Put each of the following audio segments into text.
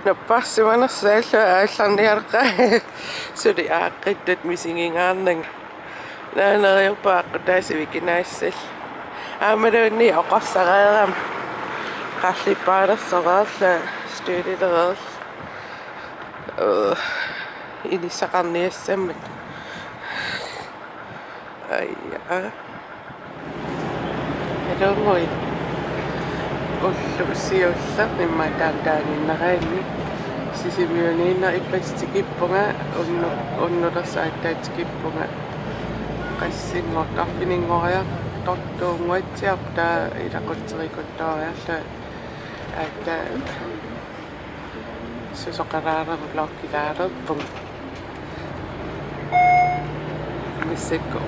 Nappassivana säällä allarniarqa suli aaqqittat misingingaarnang naaneriupaaqqa taasivikinaissal aamaluunni oqarsaqaeram qallipaalarsaqaarla stuudilereerl inissaqarniassammat ayya helongoi уллусиулла имматаатаанииннераани сисимиуниинна иппатсикиппунга уннулерсааттаатикиппунга qassinngoortarpininngoria tortuunguatsiartaa ilaqutserikuttaariarla аата сусоқараарерлоқкилаарерпун миссекко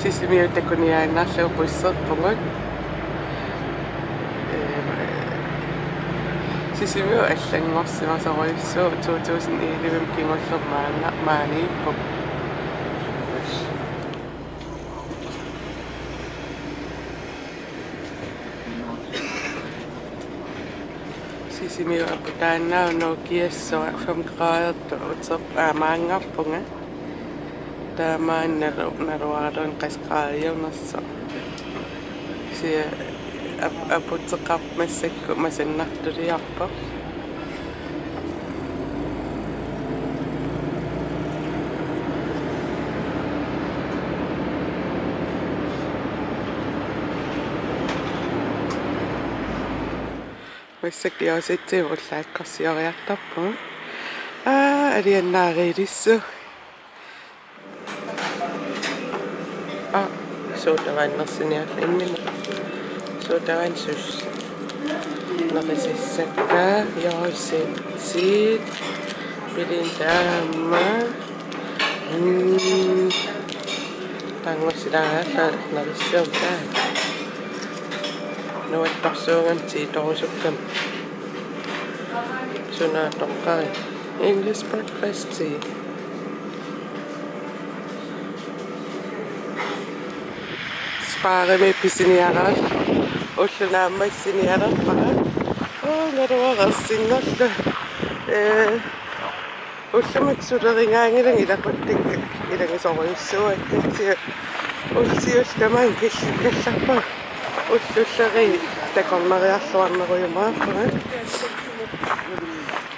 сисимиутакуниааннаарлу пуссерпугут сисимиу аллангорсимасоруйуссуу 2011 кингуллермаана мааниппук сисимиу апутааннаа нокиассуа 5 grader utserp maangarpunga таамаанналу налуаалуун 60 grader сия апутеқарп массакку масаннартулиарпа массакиаситсиуллааккорсиориартарпу алианнаарилиссу соотараннерсиниалла иммина соотарансус нэрисиссакка яоситсит билиндаама тангоссилаагаалла нариссуутаа нуаттарсуугамти торусуккам сунаатоққари English breakfast tea спараме писиниараа уллунааммассиниарерпара наруарассиннерла уллумиксулерингаангилан илақуттик илангисоруйуссуаккатсиа улсиулламаан килларпа уллуллери такорнариарлуарнеруйумааппага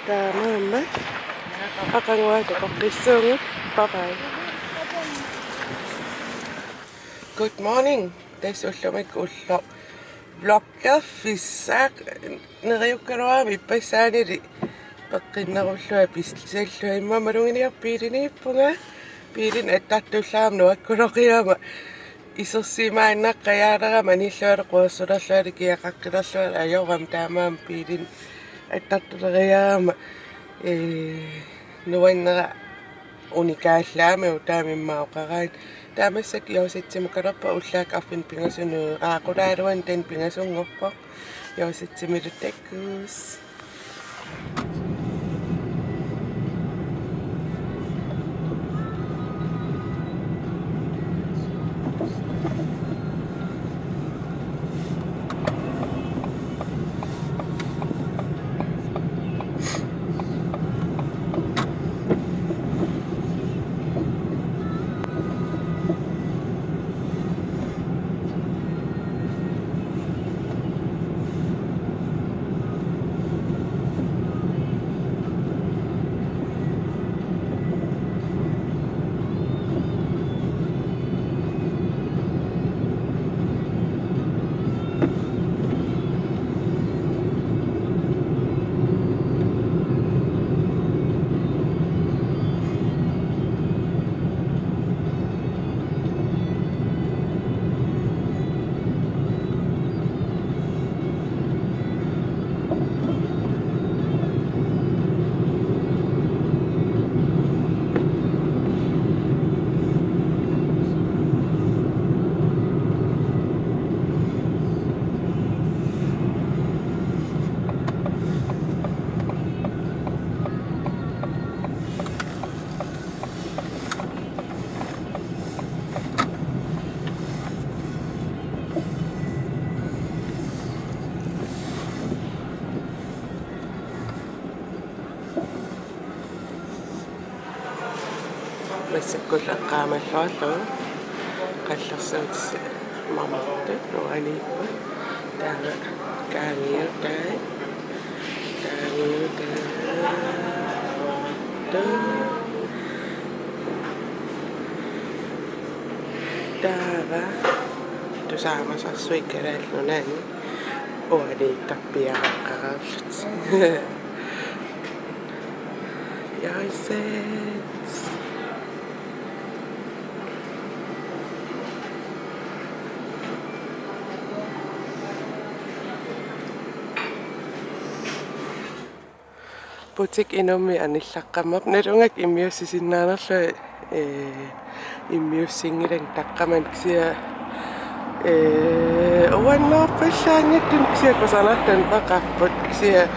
таамаама ақангуата тоққиссуугут бай. Good morning. Тасуллумик улло блоккер фиссаак нериуккалуаами пассаанили пеққиннеруллуа пистисаллуа иммамалугиниарпиилиниппунга пиилин аттартуллаам нуаккулоқиама исерсимааннаққаяалерама ниллуалеқуассулерлуали киақаққилерлуали ajorам таамаам пиилин аттартулериаама нуаннера уникааллаами утаамиммаоқараат таамассак яуситсимукалерпа уллаак арфин пингасуну аақулаалуан тан пингасунгорпо яуситсимилутаккус массаккулеққаамаллуарлу қаллерсуутис мамартут нуаниппа таама каангиутай таава тусаамасарсуиккалааллунани уалииттарпиараққарарлут яйсет Butik inummi anillaqammap nalungak immiussisinnaanerlu immiussingilak taqqaman kisia uannerpallaangattun kisia qasanartan paqarput kisia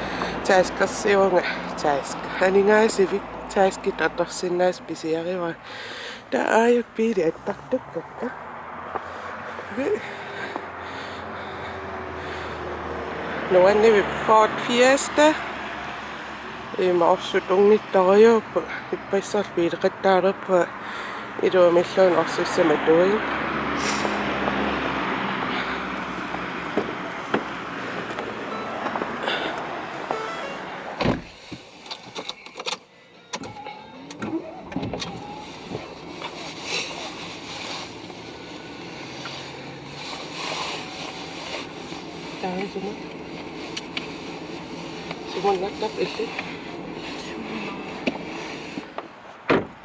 taaskersiunga taask aningaasivik taaskit atorsinnaas pisiariva ta aayuk piili attartukkakka nuannivi Ford Fiesta maorsutungnittariuuppu ippaissarpiileqattaalerpa iluumilluun orsussamatuin sumunnattaq illi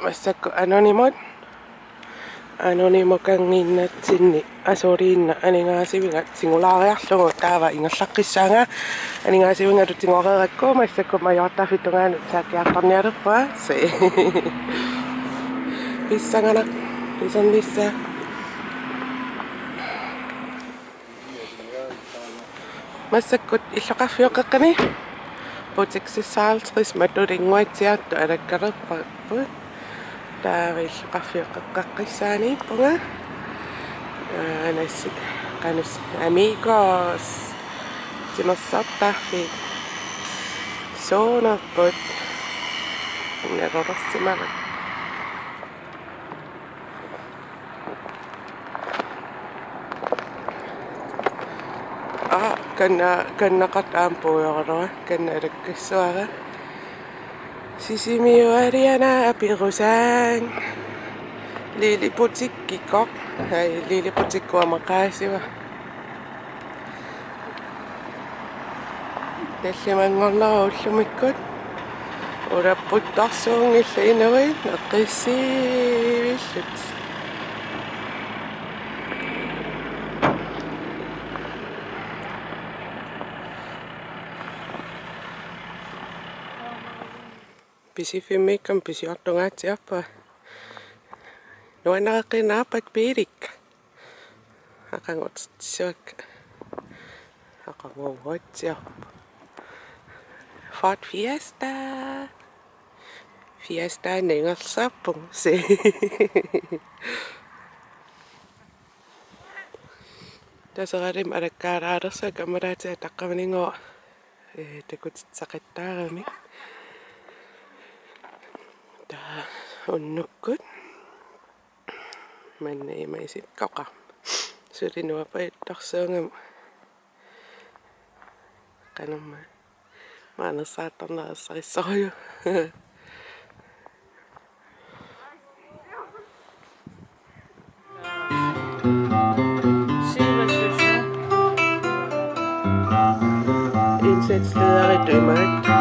massakku anonimo kanginnatsinni asuriinna aningaasivingat singulaariarlugu taava ingerlaqqissaanga aningaasivinga tutingoreerakku massakku majortarfitungaanut saakkiartarnialerpua se pissanganak pisannissa massakut illoqarfiuqeqqani Butik-sisaaltris matulinguatsiartu alakkalerparput taavilloqarfiuqeqqaqqissaaniippunga anassi qanus amigos timersartarfik soonerput nalorersimarak kannaqat aampuuyorlua kanna alakkissuara sisimiualiana apirusaan liiliputikkikkor liiliputikkuamaqaasiva tallamangorlaruullumikkut ulapputtarsuungilla inuit eqqissiivillut pisifimmikkam pisiortungaatiarpa nuanaqeqqinnaarpak piilikka aqangutsissuakka aqanguuatsiarpa Ford Fiesta ningersarpung se taseralim alakkaalaarersa kammalaatia taqqamaningo takutitsaqattaarami unnukkut manna imaisikkoqa sulinuapaittarsuungam qanumma maanersaattarnerissarissoriu indsatsleder i Danmark